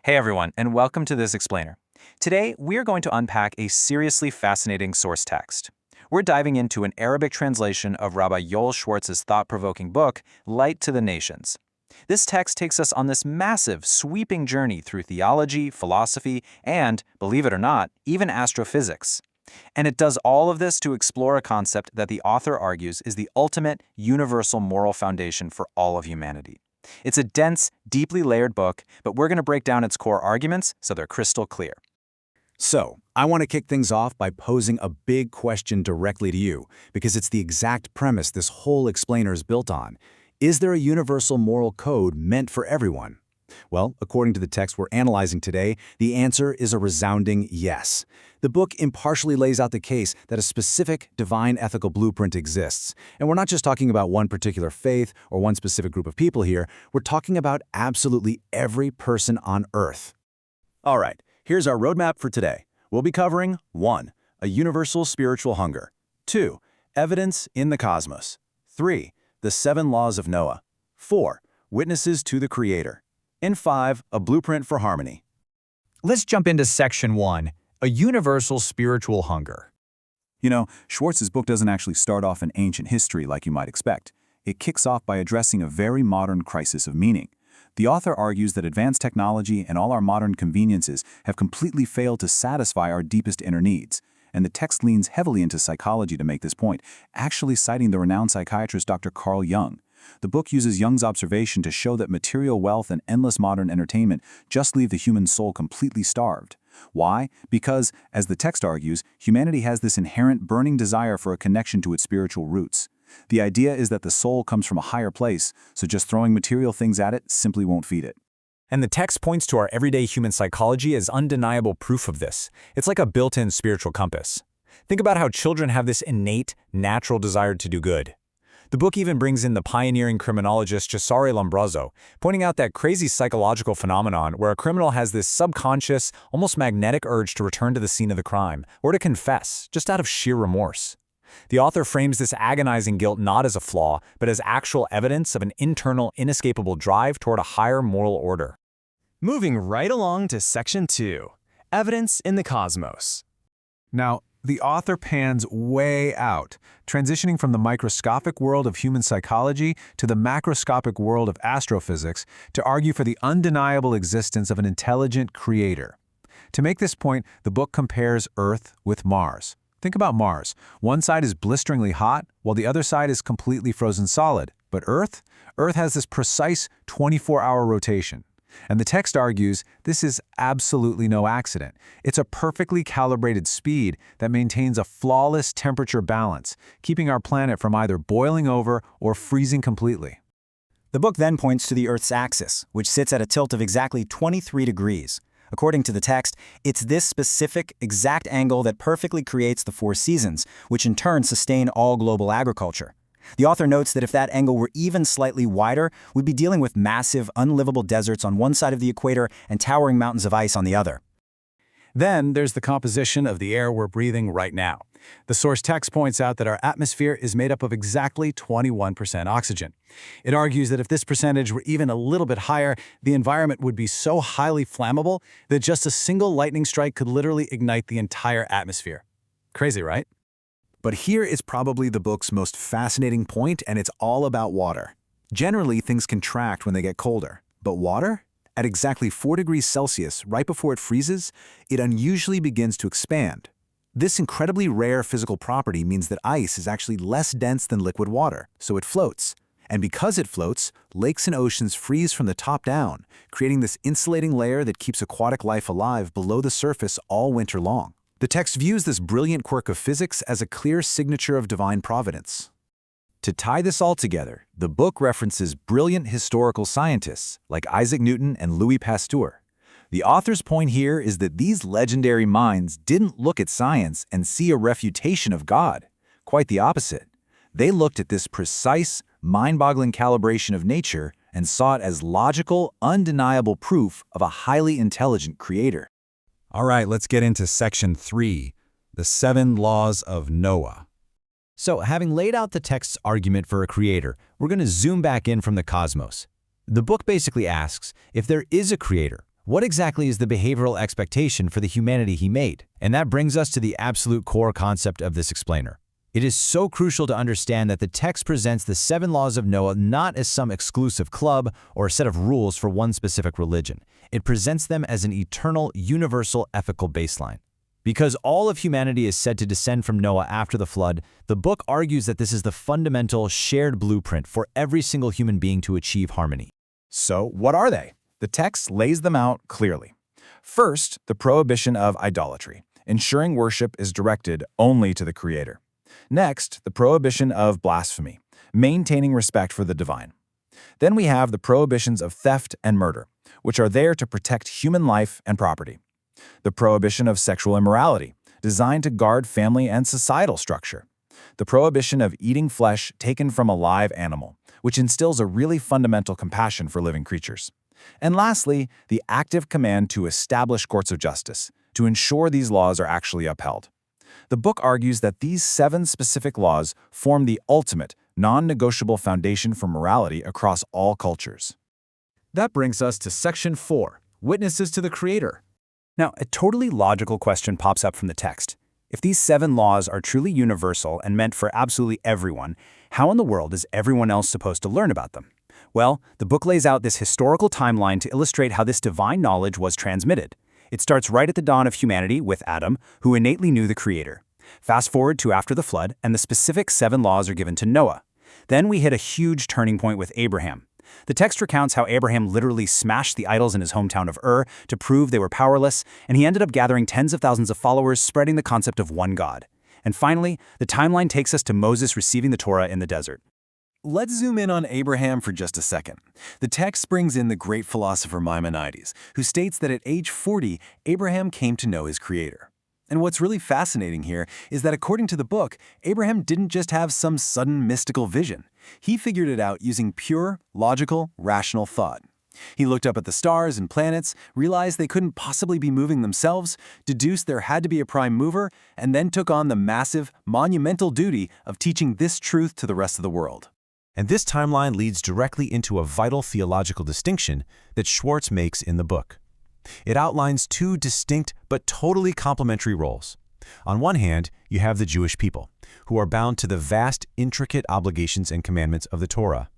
Hey everyone, and welcome to this explainer. Today, we are going to unpack a seriously fascinating source text. We're diving into an Arabic translation of Rabbi Yoel Schwartz's thought-provoking book, Light to the Nations. This text takes us on this massive, sweeping journey through theology, philosophy, and, believe it or not, even astrophysics. And it does all of this to explore a concept that the author argues is the ultimate, universal moral foundation for all of humanity. It's a dense, deeply layered book, but we're going to break down its core arguments so they're crystal clear. So, I want to kick things off by posing a big question directly to you, because it's the exact premise this whole explainer is built on. Is there a universal moral code meant for everyone? Well, according to the text we're analyzing today, the answer is a resounding yes. The book impartially lays out the case that a specific divine ethical blueprint exists. And we're not just talking about one particular faith or one specific group of people here, we're talking about absolutely every person on Earth. All right, here's our roadmap for today. We'll be covering 1. A universal spiritual hunger. 2. Evidence in the cosmos. 3. The 7 laws of Noah. 4. Witnesses to the Creator. And 5. A blueprint for harmony. Let's jump into Section 1, a universal spiritual hunger. You know, Schwartz's book doesn't actually start off in ancient history like you might expect. It kicks off by addressing a very modern crisis of meaning. The author argues that advanced technology and all our modern conveniences have completely failed to satisfy our deepest inner needs. And the text leans heavily into psychology to make this point, actually citing the renowned psychiatrist Dr. Carl Jung. The book uses Jung's observation to show that material wealth and endless modern entertainment just leave the human soul completely starved. Why? Because, as the text argues, humanity has this inherent burning desire for a connection to its spiritual roots. The idea is that the soul comes from a higher place, so just throwing material things at it simply won't feed it. And the text points to our everyday human psychology as undeniable proof of this. It's like a built-in spiritual compass. Think about how children have this innate, natural desire to do good. The book even brings in the pioneering criminologist Cesare Lombroso, pointing out that crazy psychological phenomenon where a criminal has this subconscious, almost magnetic urge to return to the scene of the crime, or to confess, just out of sheer remorse. The author frames this agonizing guilt not as a flaw, but as actual evidence of an internal, inescapable drive toward a higher moral order. Moving right along to Section 2, Evidence in the Cosmos. Now, the author pans way out, transitioning from the microscopic world of human psychology to the macroscopic world of astrophysics to argue for the undeniable existence of an intelligent creator. To make this point, the book compares Earth with Mars. Think about Mars. One side is blisteringly hot, while the other side is completely frozen solid. But Earth has this precise 24-hour rotation. And the text argues this is absolutely no accident. It's a perfectly calibrated speed that maintains a flawless temperature balance, keeping our planet from either boiling over or freezing completely. The book then points to the Earth's axis, which sits at a tilt of exactly 23 degrees. According to the text, it's this specific, exact angle that perfectly creates the 4 seasons, which in turn sustain all global agriculture. The author notes that if that angle were even slightly wider, we'd be dealing with massive, unlivable deserts on one side of the equator and towering mountains of ice on the other. Then there's the composition of the air we're breathing right now. The source text points out that our atmosphere is made up of exactly 21% oxygen. It argues that if this percentage were even a little bit higher, the environment would be so highly flammable that just a single lightning strike could literally ignite the entire atmosphere. Crazy, right? But here is probably the book's most fascinating point, and it's all about water. Generally, things contract when they get colder. But water? At exactly 4 degrees Celsius, right before it freezes, it unusually begins to expand. This incredibly rare physical property means that ice is actually less dense than liquid water, so it floats. And because it floats, lakes and oceans freeze from the top down, creating this insulating layer that keeps aquatic life alive below the surface all winter long. The text views this brilliant quirk of physics as a clear signature of divine providence. To tie this all together, the book references brilliant historical scientists like Isaac Newton and Louis Pasteur. The author's point here is that these legendary minds didn't look at science and see a refutation of God. Quite the opposite. They looked at this precise, mind-boggling calibration of nature and saw it as logical, undeniable proof of a highly intelligent creator. All right, let's get into Section 3, the 7 laws of Noah. So, having laid out the text's argument for a creator, we're going to zoom back in from the cosmos. The book basically asks, if there is a creator, What exactly is the behavioral expectation for the humanity he made? And that brings us to the absolute core concept of this explainer. It is so crucial to understand that the text presents the 7 laws of Noah not as some exclusive club or a set of rules for one specific religion. It presents them as an eternal, universal ethical baseline. Because all of humanity is said to descend from Noah after the flood, the book argues that this is the fundamental, shared blueprint for every single human being to achieve harmony. So, what are they? The text lays them out clearly. First, the prohibition of idolatry, ensuring worship is directed only to the Creator. Next, the prohibition of blasphemy, maintaining respect for the divine. Then we have the prohibitions of theft and murder, which are there to protect human life and property. The prohibition of sexual immorality, designed to guard family and societal structure. The prohibition of eating flesh taken from a live animal, which instills a really fundamental compassion for living creatures. And lastly, the active command to establish courts of justice, to ensure these laws are actually upheld. The book argues that these 7 specific laws form the ultimate, non-negotiable foundation for morality across all cultures. That brings us to Section 4, Witnesses to the Creator. Now, a totally logical question pops up from the text. If these 7 laws are truly universal and meant for absolutely everyone, how in the world is everyone else supposed to learn about them? Well, the book lays out this historical timeline to illustrate how this divine knowledge was transmitted. It starts right at the dawn of humanity with Adam, who innately knew the Creator. Fast forward to after the flood, and the specific 7 laws are given to Noah. Then we hit a huge turning point with Abraham. The text recounts how Abraham literally smashed the idols in his hometown of Ur to prove they were powerless, and he ended up gathering tens of thousands of followers, spreading the concept of one God. And finally, the timeline takes us to Moses receiving the Torah in the desert. Let's zoom in on Abraham for just a second. The text brings in the great philosopher Maimonides, who states that at age 40, Abraham came to know his Creator. And what's really fascinating here is that according to the book, Abraham didn't just have some sudden mystical vision. He figured it out using pure, logical, rational thought. He looked up at the stars and planets, realized they couldn't possibly be moving themselves, deduced there had to be a prime mover, and then took on the massive, monumental duty of teaching this truth to the rest of the world. And this timeline leads directly into a vital theological distinction that Schwartz makes in the book. It outlines 2 distinct but totally complementary roles. On one hand, you have the Jewish people, who are bound to the vast, intricate obligations and commandments of the Torah.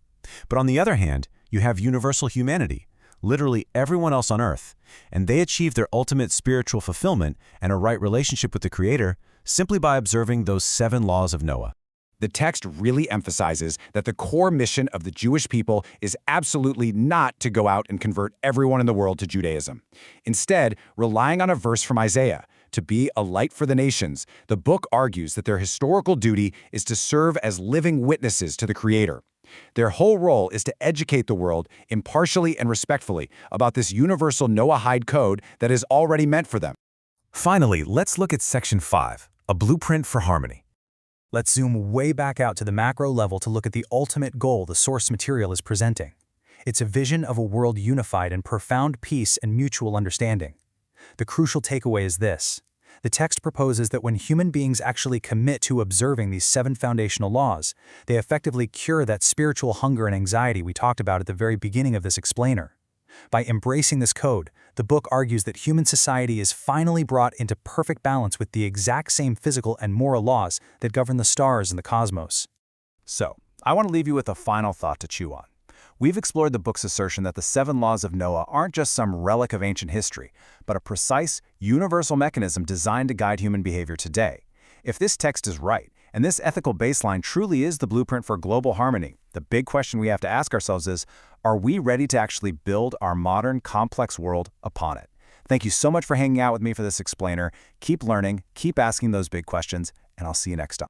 But on the other hand, you have universal humanity, literally everyone else on earth, and they achieve their ultimate spiritual fulfillment and a right relationship with the Creator simply by observing those 7 laws of Noah. The text really emphasizes that the core mission of the Jewish people is absolutely not to go out and convert everyone in the world to Judaism. Instead, relying on a verse from Isaiah, to be a light for the nations, the book argues that their historical duty is to serve as living witnesses to the Creator. Their whole role is to educate the world impartially and respectfully about this universal Noahide code that is already meant for them. Finally, let's look at Section 5, a blueprint for harmony. Let's zoom way back out to the macro level to look at the ultimate goal the source material is presenting. It's a vision of a world unified in profound peace and mutual understanding. The crucial takeaway is this. The text proposes that when human beings actually commit to observing these 7 foundational laws, they effectively cure that spiritual hunger and anxiety we talked about at the very beginning of this explainer. By embracing this code, the book argues that human society is finally brought into perfect balance with the exact same physical and moral laws that govern the stars and the cosmos. So, I want to leave you with a final thought to chew on. We've explored the book's assertion that the 7 laws of Noah aren't just some relic of ancient history, but a precise, universal mechanism designed to guide human behavior today. If this text is right, and this ethical baseline truly is the blueprint for global harmony, the big question we have to ask ourselves is, are we ready to actually build our modern, complex world upon it? Thank you so much for hanging out with me for this explainer. Keep learning, keep asking those big questions, and I'll see you next time.